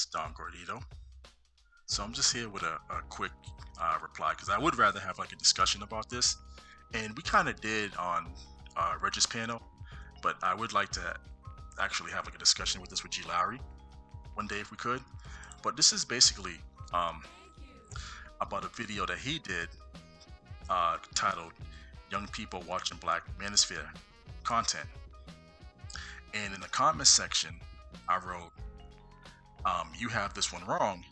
It's Don Gordito. So I'm just here with a quick reply because I would rather have like a discussion about this, and we kind of did on Reg's panel, but I would like to actually have like a discussion with this with G. Lowry one day if we could. But this is basically um, about a video that he did titled "Young People Watching Black Manosphere Content," and in the comment section, I wrote, "You have this one wrong.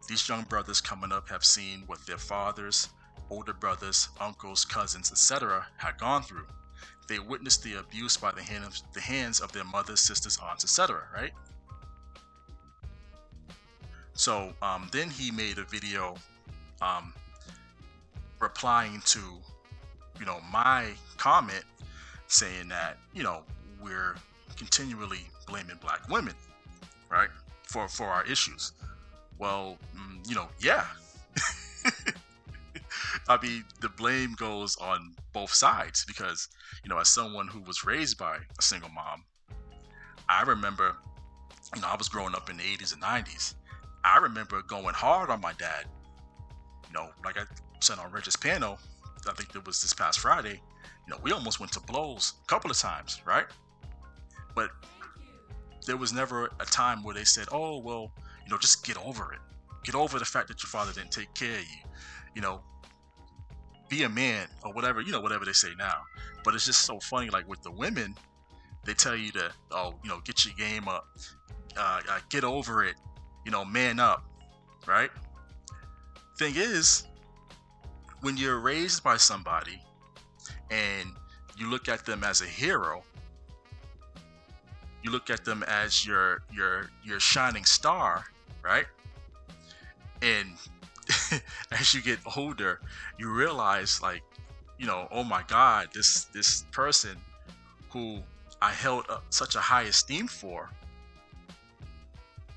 These young brothers coming up have seen what their fathers, older brothers, uncles, cousins, etc. had gone through. They witnessed the abuse by the hands of their mothers, sisters, aunts, etc. Right?" So then he made a video um, replying to my comment saying that we're continually blaming black women, right, for our issues. Well, yeah. I mean, the blame goes on both sides because, as someone who was raised by a single mom, I remember, I was growing up in the 80s and 90s. I remember going hard on my dad. Like I said on Reg's panel, I think it was this past Friday, we almost went to blows a couple of times, right? But there was never a time where they said, oh, well, just get over it. Get over the fact that your father didn't take care of you. Be a man or whatever, whatever they say now. But it's just so funny, like with the women, they tell you to, get your game up, get over it, man up, right? Thing is, when you're raised by somebody and you look at them as a hero, you look at them as your shining star, right? And as you get older, you realize, like, oh my God, this person who I held up such a high esteem for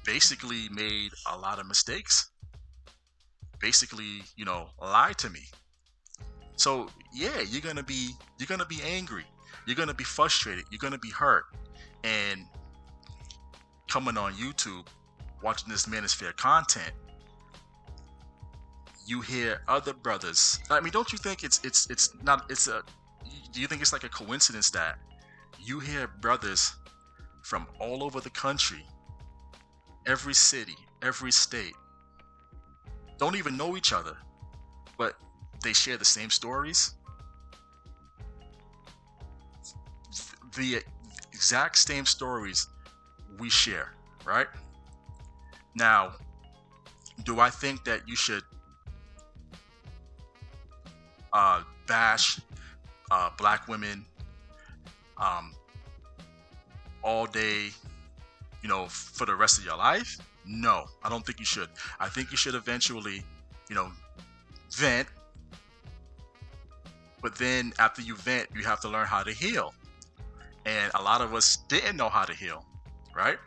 basically made a lot of mistakes. Basically, lied to me. So yeah, you're gonna be angry. You're gonna be frustrated. You're gonna be hurt. And coming on YouTube, watching this manosphere content, you hear other brothers. I mean, don't you think it's not, do you think it's like a coincidence that you hear brothers from all over the country, every city, every state, don't even know each other, but they share the same stories, the exact same stories we share, right? Now, do I think that you should bash black women all day, for the rest of your life? No, I don't think you should. I think you should eventually, vent. But then after you vent, you have to learn how to heal. And a lot of us didn't know how to heal, right?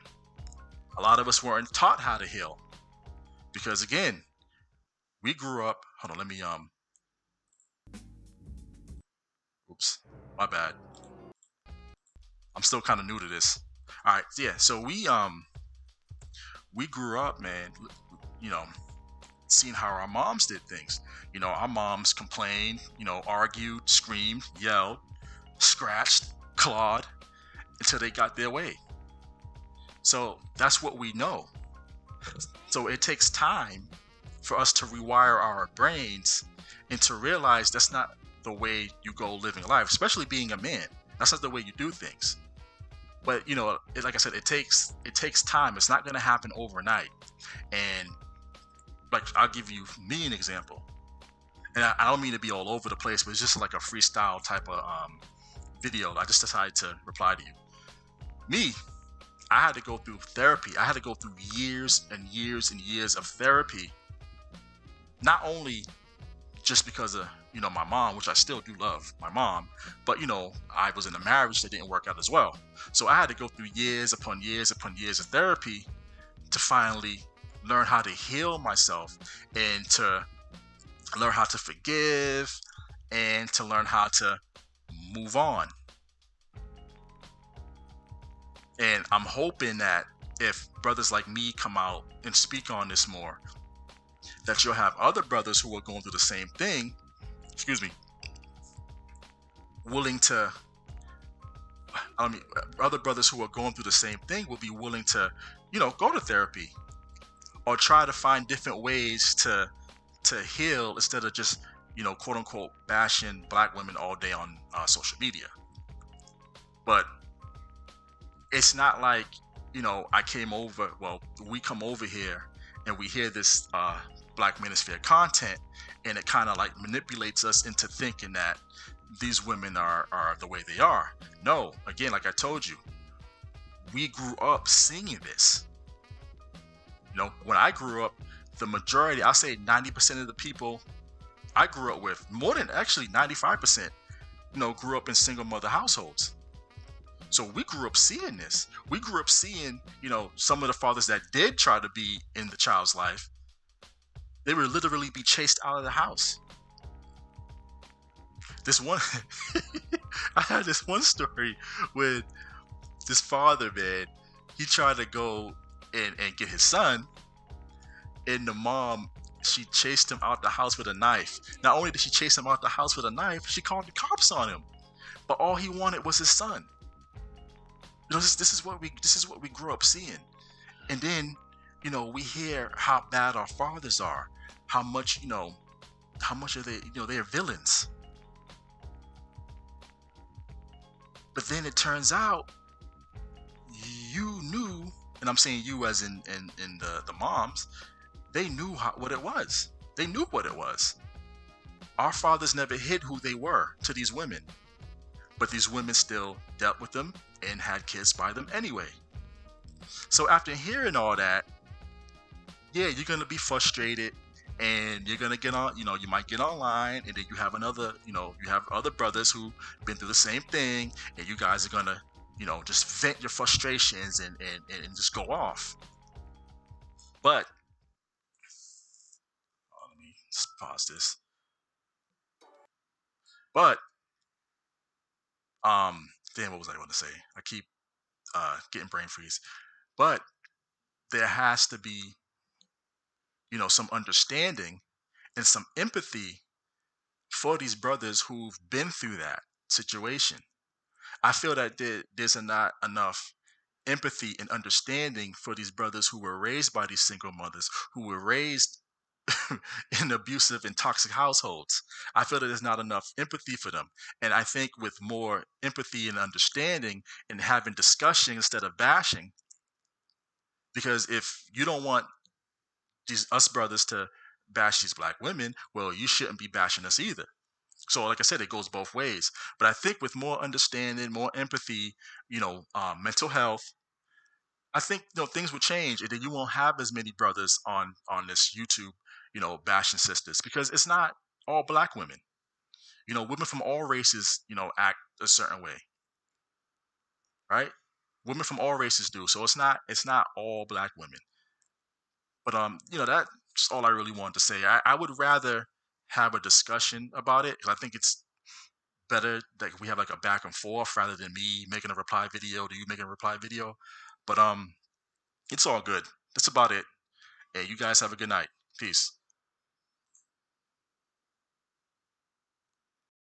A lot of us weren't taught how to heal. Because again, we grew up, hold on, let me, oops, my bad. I'm still kind of new to this. All right, yeah, so we grew up, man, seeing how our moms did things. Our moms complained, argued, screamed, yelled, scratched, clawed until they got their way. So that's what we know. So it takes time for us to rewire our brains and to realize that's not the way you go living life, especially being a man. That's not the way you do things. But like I said, it takes time. It's not going to happen overnight. And like, I'll give you me an example. And I don't mean to be all over the place, but it's just like a freestyle type of video. I just decided to reply to you. Me, I had to go through therapy. I had to go through years and years and years of therapy. Not only just because of my mom, which I still do love my mom, but I was in a marriage that didn't work out as well. So I had to go through years upon years upon years of therapy to finally learn how to heal myself and to learn how to forgive and to learn how to move on. And I'm hoping that if brothers like me come out and speak on this more, that you'll have other brothers who are going through the same thing, excuse me, willing to, I mean, other brothers who are going through the same thing will be willing to, go to therapy or try to find different ways to heal instead of just, quote unquote, bashing black women all day on social media. But it's not like, I came over, well, we come over here and we hear this Black Manosphere content, and it kind of like manipulates us into thinking that these women are the way they are. No, again, like I told you, we grew up seeing this. When I grew up, the majority, I'll say 90% of the people I grew up with, more than actually 95%, grew up in single mother households. So we grew up seeing this. We grew up seeing, some of the fathers that did try to be in the child's life, they would literally be chased out of the house. This one, I had this one story with this father, man. He tried to go and get his son, and the mom, she chased him out the house with a knife. Not only did she chase him out the house with a knife, she called the cops on him. But all he wanted was his son. This is what we grew up seeing. And then, we hear how bad our fathers are, how much are they, they're villains. But then it turns out you knew, and I'm saying you as in the moms, they knew what it was. They knew what it was. Our fathers never hid who they were to these women, but these women still dealt with them and had kids by them anyway. So after hearing all that, yeah, you're gonna be frustrated, and you're gonna get on, you might get online, and then you have you have other brothers who've been through the same thing, and you guys are gonna, just vent your frustrations and just go off. But let me just pause this. But then what was I going to say? I keep getting brain freeze. But there has to be, some understanding and some empathy for these brothers who've been through that situation. I feel that there's not enough empathy and understanding for these brothers who were raised by these single mothers, who were raised in abusive and toxic households. I feel that there's not enough empathy for them. And I think with more empathy and understanding and having discussion instead of bashing, because if you don't want us brothers to bash these black women, well, you shouldn't be bashing us either. So, like I said, it goes both ways. But I think with more understanding, more empathy, mental health, I think things will change, and then you won't have as many brothers on this YouTube, bashing sisters, because it's not all black women. Women from all races, act a certain way, right? Women from all races do. So it's not all black women. But that's all I really wanted to say. I would rather have a discussion about it, 'cause I think it's better that we have like a back and forth rather than me making a reply video to you making a reply video. But it's all good. That's about it. Hey, you guys have a good night. Peace.